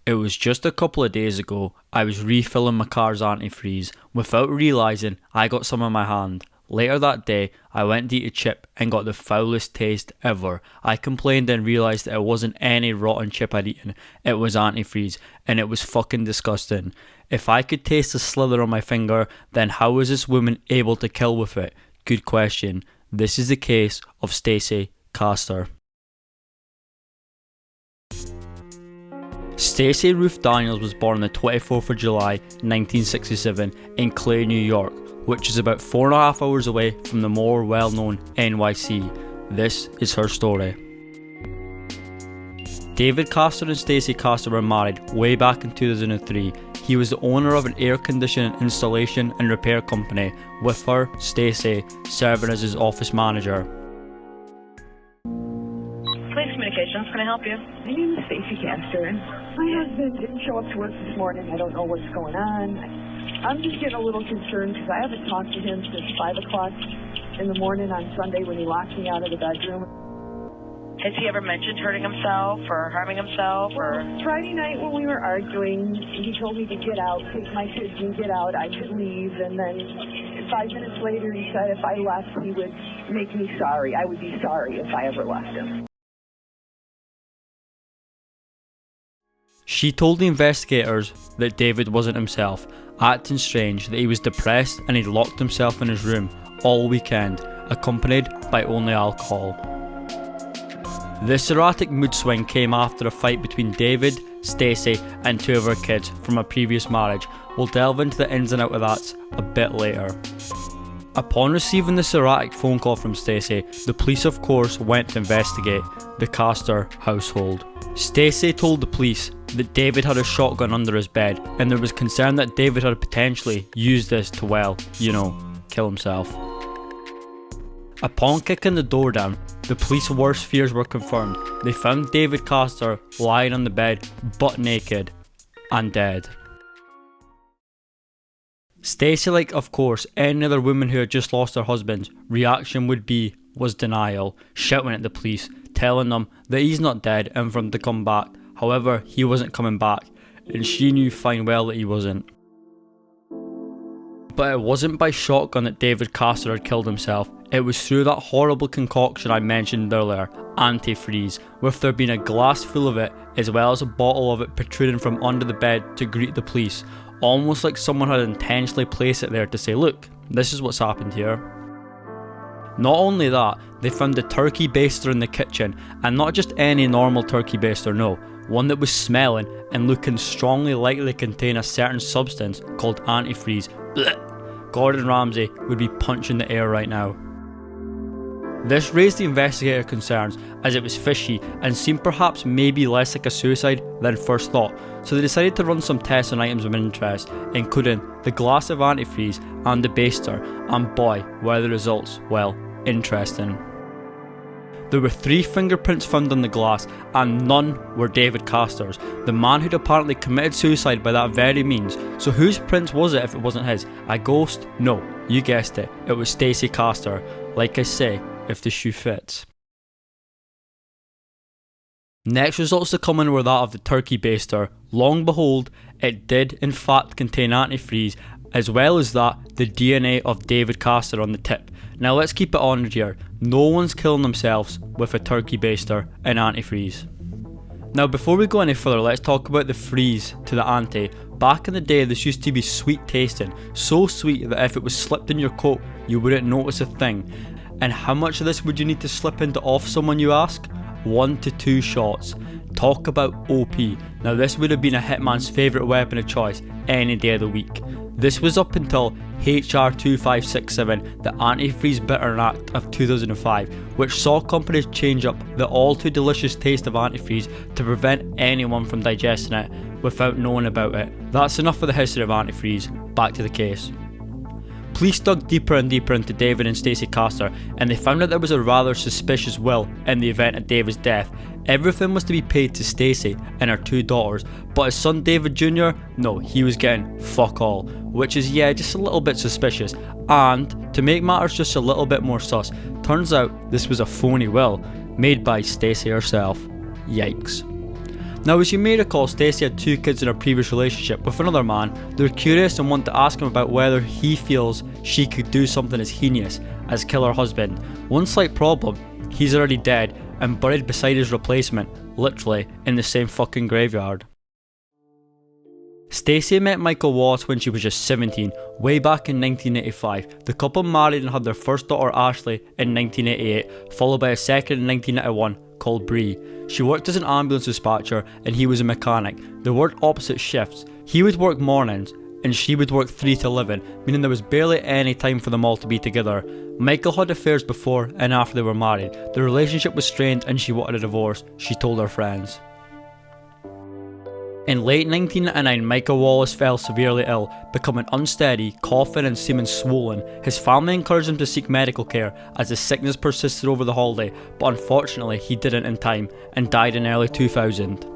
It was just a couple of days ago, I was refilling my car's antifreeze. Without realising, I got some in my hand. Later that day, I went to eat a chip and got the foulest taste ever. I complained and realised that it wasn't any rotten chip I'd eaten, it was antifreeze, and it was fucking disgusting. If I could taste the slither on my finger, then how was this woman able to kill with it? Good question. This is the case of Stacey Castor. Stacey Ruth Daniels was born on the 24th of July 1967 in Clay, New York, which is about 4.5 hours away from the more well-known NYC. This is her story. David Castor and Stacey Castor were married way back in 2003. He was the owner of an air conditioning installation and repair company, with her, Stacey, serving as his office manager. Police Communications, can I help you? My name is Stacey Castor. My husband didn't show up to work this morning. I don't know what's going on. I'm just getting a little concerned because I haven't talked to him since 5 o'clock in the morning on Sunday when he locked me out of the bedroom. Has he ever mentioned hurting himself or harming himself? Or Friday night when we were arguing, he told me to get out, take my kids and get out. I could leave, and then 5 minutes later he said if I left he would make me sorry. I would be sorry if I ever left him. She told the investigators that David wasn't himself, acting strange, that he was depressed and he'd locked himself in his room all weekend, accompanied by only alcohol. This erratic mood swing came after a fight between David, Stacey and 2 of her kids from a previous marriage. We'll delve into the ins and outs of that a bit later. Upon receiving this erratic phone call from Stacey, the police of course went to investigate the Castor household. Stacey told the police that David had a shotgun under his bed and there was concern that David had potentially used this to, well, kill himself. Upon kicking the door down, the police's worst fears were confirmed. They found David Castor lying on the bed, butt naked and dead. Stacey, like of course any other woman who had just lost her husband, reaction was denial, shouting at the police, telling them that he's not dead and for him to come back. However, he wasn't coming back, and she knew fine well that he wasn't. But it wasn't by shotgun that David Castor had killed himself. It was through that horrible concoction I mentioned earlier, antifreeze, with there being a glass full of it as well as a bottle of it protruding from under the bed to greet the police, almost like someone had intentionally placed it there to say, look, this is what's happened here. Not only that, they found a turkey baster in the kitchen, and not just any normal turkey baster, no, one that was smelling and looking strongly likely to contain a certain substance called antifreeze. Blech. Gordon Ramsay would be punching the air right now. This raised the investigator concerns as it was fishy and seemed perhaps maybe less like a suicide than first thought, so they decided to run some tests on items of interest, including the glass of antifreeze and the baster, and boy were the results, well, interesting. There were 3 fingerprints found on the glass and none were David Castor's, the man who'd apparently committed suicide by that very means. So whose prints was it if it wasn't his? A ghost? No, you guessed it, it was Stacey Castor. Like I say, if the shoe fits. Next results to come in were that of the turkey baster. Long behold, it did in fact contain antifreeze, as well as that the DNA of David Castor on the tip. Now let's keep it honoured here, no one's killing themselves with a turkey baster and antifreeze. Now before we go any further, let's talk about the freeze to the ante. Back in the day this used to be sweet tasting, so sweet that if it was slipped in your coat you wouldn't notice a thing. And how much of this would you need to slip into off someone, you ask? 1 to 2 shots. Talk about OP. Now this would have been a hitman's favourite weapon of choice any day of the week. This was up until HR 2567, the Antifreeze Bittern Act of 2005, which saw companies change up the all too delicious taste of antifreeze to prevent anyone from digesting it without knowing about it. That's enough for the history of antifreeze, back to the case. Police dug deeper and deeper into David and Stacey Castor, and they found out there was a rather suspicious will in the event of David's death. Everything was to be paid to Stacey and her 2 daughters, but his son David Jr., no, he was getting fuck all, which is just a little bit suspicious. And to make matters just a little bit more sus, turns out this was a phony will made by Stacey herself. Yikes. Now, as you may recall, Stacey had 2 kids in her previous relationship with another man. They're curious and want to ask him about whether he feels she could do something as heinous as kill her husband. One slight problem, he's already dead and buried beside his replacement, literally in the same fucking graveyard. Stacey met Michael Wallace when she was just 17, way back in 1985. The couple married and had their first daughter Ashley in 1988, followed by a second in 1991 called Bree. She worked as an ambulance dispatcher and he was a mechanic. They worked opposite shifts. He would work mornings and she would work 3 to 11, meaning there was barely any time for them all to be together. Michael had affairs before and after they were married. The relationship was strained and she wanted a divorce, she told her friends. In late 1999, Michael Wallace fell severely ill, becoming unsteady, coughing and seeming swollen. His family encouraged him to seek medical care as the sickness persisted over the holiday, but unfortunately he didn't in time and died in early 2000.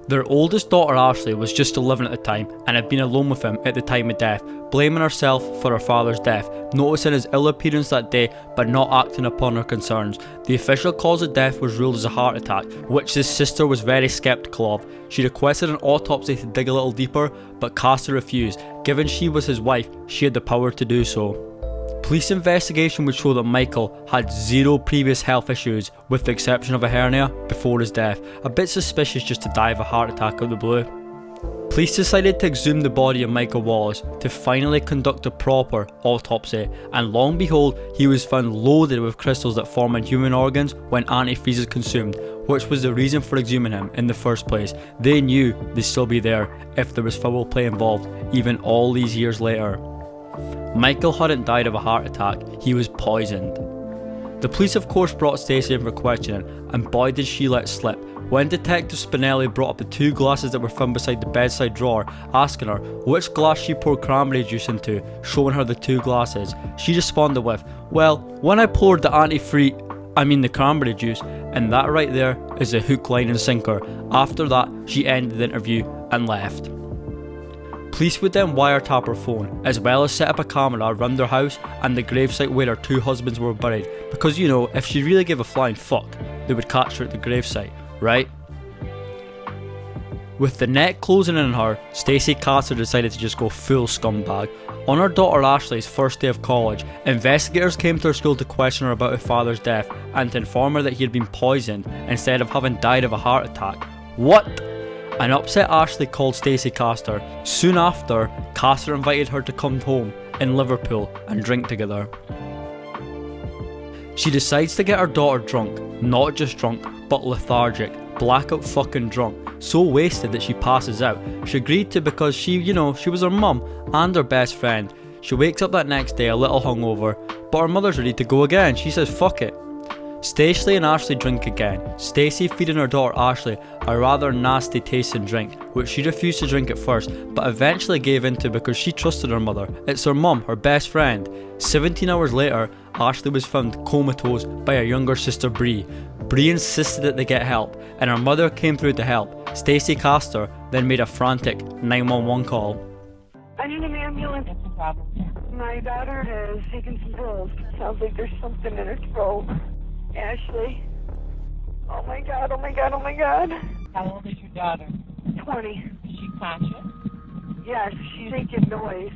Their oldest daughter Ashley was just 11 at the time and had been alone with him at the time of death, blaming herself for her father's death, noticing his ill appearance that day but not acting upon her concerns. The official cause of death was ruled as a heart attack, which his sister was very sceptical of. She requested an autopsy to dig a little deeper, but Castor refused. Given she was his wife, she had the power to do so. Police investigation would show that Michael had 0 previous health issues, with the exception of a hernia, before his death. A bit suspicious just to die of a heart attack out of the blue. Police decided to exhume the body of Michael Wallace to finally conduct a proper autopsy, and lo and behold, he was found loaded with crystals that form in human organs when antifreeze is consumed, which was the reason for exhuming him in the first place. They knew they'd still be there if there was foul play involved, even all these years later. Michael hadn't died of a heart attack, he was poisoned. The police of course brought Stacey in for questioning, and boy did she let slip. When Detective Spinelli brought up the 2 glasses that were found beside the bedside drawer, asking her which glass she poured cranberry juice into, showing her the 2 glasses, she responded with, "Well, when I poured the the cranberry juice," and that right there is the hook, line and sinker. After that, she ended the interview and left. Police would then wiretap her phone, as well as set up a camera around their house and the gravesite where her 2 husbands were buried, because you know, if she really gave a flying fuck, they would catch her at the gravesite, right? With the net closing in on her, Stacey Castor decided to just go full scumbag. On her daughter Ashley's first day of college, investigators came to her school to question her about her father's death and to inform her that he had been poisoned instead of having died of a heart attack. What? An upset Ashley called Stacey Castor. Soon after, Castor invited her to come home in Liverpool and drink together. She decides to get her daughter drunk, not just drunk, but lethargic, blackout fucking drunk, so wasted that she passes out. She agreed to because she was her mum and her best friend. She wakes up that next day a little hungover, but her mother's ready to go again. She says fuck it. Stacey and Ashley drink again, Stacey feeding her daughter Ashley a rather nasty tasting drink, which she refused to drink at first, but eventually gave into because she trusted her mother. It's her mum, her best friend. 17 hours later, Ashley was found comatose by her younger sister Bree. Bree insisted that they get help, and her mother came through to help. Stacey Castor then made a frantic 911 call. I need an ambulance. What's the problem? My daughter has taken some pills. Sounds like there's something in her throat. Ashley. Oh my god, oh my god, oh my god. How old is your daughter? 20. Is she conscious? Yes, she's making noise.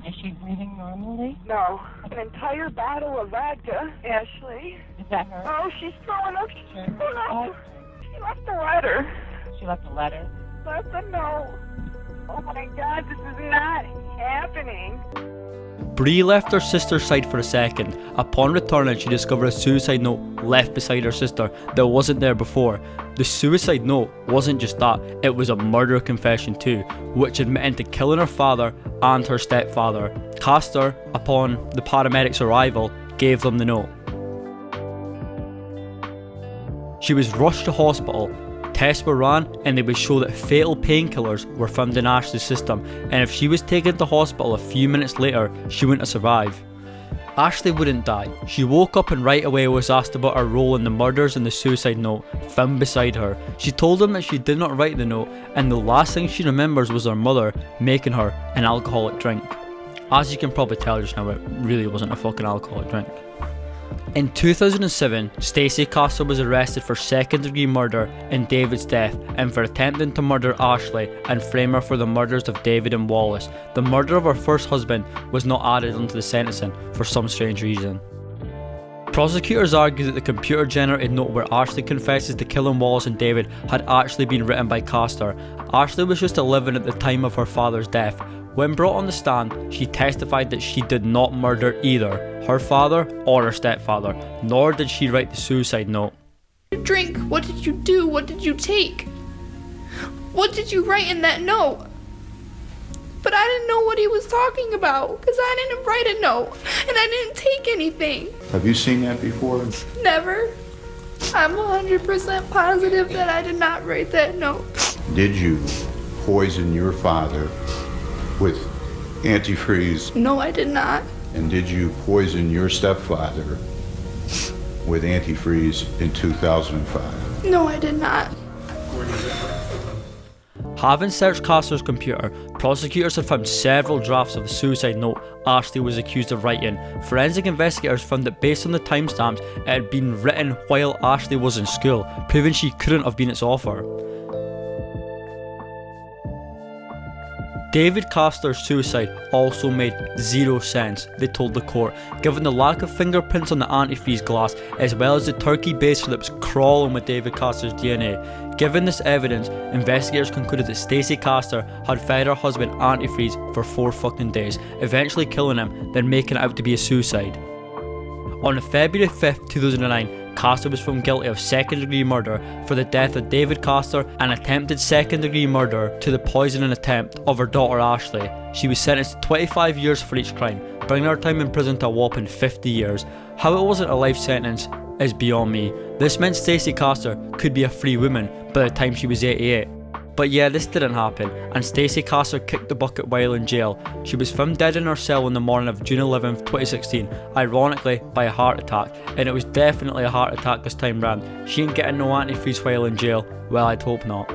Is she breathing normally? No. An entire bottle of vodka, Ashley. Is that her? Oh, she's throwing up. Sure. She's throwing up. She left a letter. She left a letter? Left a note. Oh my god, this is not happening. Bree left her sister's side for a second. Upon returning, she discovered a suicide note left beside her sister that wasn't there before. The suicide note wasn't just that, it was a murder confession too, which admitted to killing her father and her stepfather. Castor, upon the paramedics' arrival, gave them the note. She was rushed to hospital. Tests were ran and they would show that fatal painkillers were found in Ashley's system, and if she was taken to hospital a few minutes later, she wouldn't survive. Ashley wouldn't die. She woke up and right away was asked about her role in the murders and the suicide note found beside her. She told them that she did not write the note, and the last thing she remembers was her mother making her an alcoholic drink. As you can probably tell just now, it really wasn't a fucking alcoholic drink. In 2007, Stacey Castor was arrested for second-degree murder in David's death and for attempting to murder Ashley and frame her for the murders of David and Wallace. The murder of her first husband was not added onto the sentencing for some strange reason. Prosecutors argue that the computer-generated note where Ashley confesses to killing Wallace and David had actually been written by Castor. Ashley was just 11 at the time of her father's death. When brought on the stand, she testified that she did not murder either her father or her stepfather, nor did she write the suicide note. You drink? What did you do? What did you take? What did you write in that note? But I didn't know what he was talking about, because I didn't write a note, and I didn't take anything. Have you seen that before? Never. I'm 100% positive that I did not write that note. Did you poison your father with antifreeze? No, I did not. And did you poison your stepfather with antifreeze in 2005? No, I did not. Having searched Castor's computer, prosecutors had found several drafts of the suicide note Ashley was accused of writing. Forensic investigators found that based on the timestamps, it had been written while Ashley was in school, proving she couldn't have been its author. David Castor's suicide also made zero sense, they told the court, given the lack of fingerprints on the antifreeze glass as well as the turkey baster that was crawling with David Castor's DNA. Given this evidence, investigators concluded that Stacey Castor had fed her husband antifreeze for 4 fucking days, eventually killing him, then making it out to be a suicide. On February 5th, 2009, Castor was found guilty of second-degree murder for the death of David Castor and attempted second-degree murder to the poisoning attempt of her daughter Ashley. She was sentenced to 25 years for each crime, bringing her time in prison to a whopping 50 years. How it wasn't a life sentence is beyond me. This meant Stacey Castor could be a free woman by the time she was 88. But yeah, this didn't happen, and Stacey Castor kicked the bucket while in jail. She was found dead in her cell on the morning of June 11th, 2016, ironically by a heart attack, and it was definitely a heart attack this time round. She ain't getting no antifreeze while in jail. Well, I'd hope not.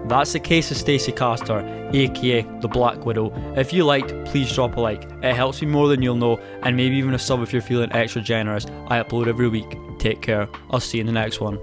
That's the case of Stacey Castor, aka the Black Widow. If you liked, please drop a like. It helps me more than you'll know, and maybe even a sub if you're feeling extra generous. I upload every week. Take care. I'll see you in the next one.